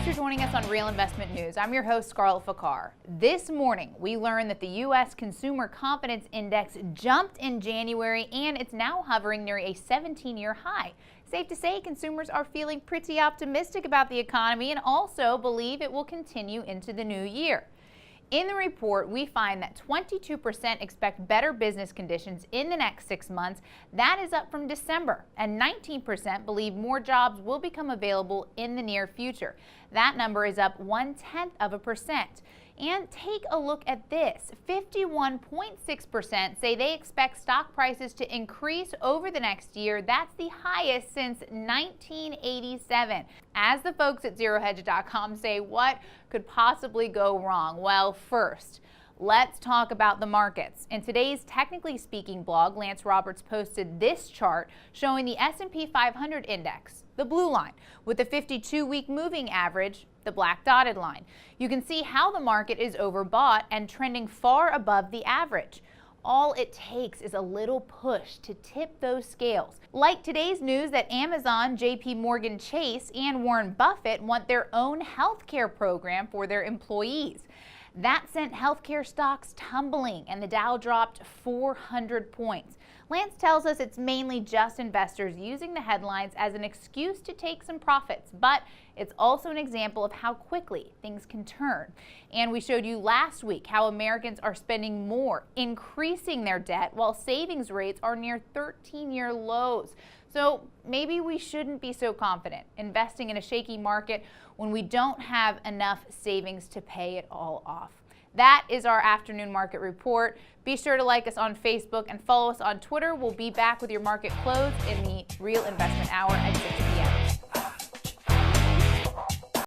for joining us on Real Investment News. I'm your host, Scarlett Fakar. This morning, we learned that the U.S. Consumer Confidence Index jumped in January, and it's now hovering near a 17-year high. Safe to say consumers are feeling pretty optimistic about the economy and also believe it will continue into the new year. In the report, we find that 22% expect better business conditions in the next 6 months. That is up from December. And 19% believe more jobs will become available in the near future. That number is up 0.1%. And take a look at this. 51.6% say they expect stock prices to increase over the next year. That's the highest since 1987. As the folks at ZeroHedge.com say, what could possibly go wrong? Well, first, let's talk about the markets. In today's Technically Speaking blog, Lance Roberts posted this chart showing the S&P 500 index, the blue line, with the 52-week moving average, the black dotted line. You can see how the market is overbought and trending far above the average. All it takes is a little push to tip those scales. Like today's news that Amazon, JP Morgan Chase, and Warren Buffett want their own healthcare program for their employees. That sent healthcare stocks tumbling, and the Dow dropped 400 points. Lance tells us it's mainly just investors using the headlines as an excuse to take some profits, but it's also an example of how quickly things can turn. And we showed you last week how Americans are spending more, increasing their debt, while savings rates are near 13-year lows. So maybe we shouldn't be so confident investing in a shaky market when we don't have enough savings to pay it all off. That is our afternoon market report. Be sure to like us on Facebook and follow us on Twitter. We'll be back with your market close in the Real Investment Hour at 6 p.m.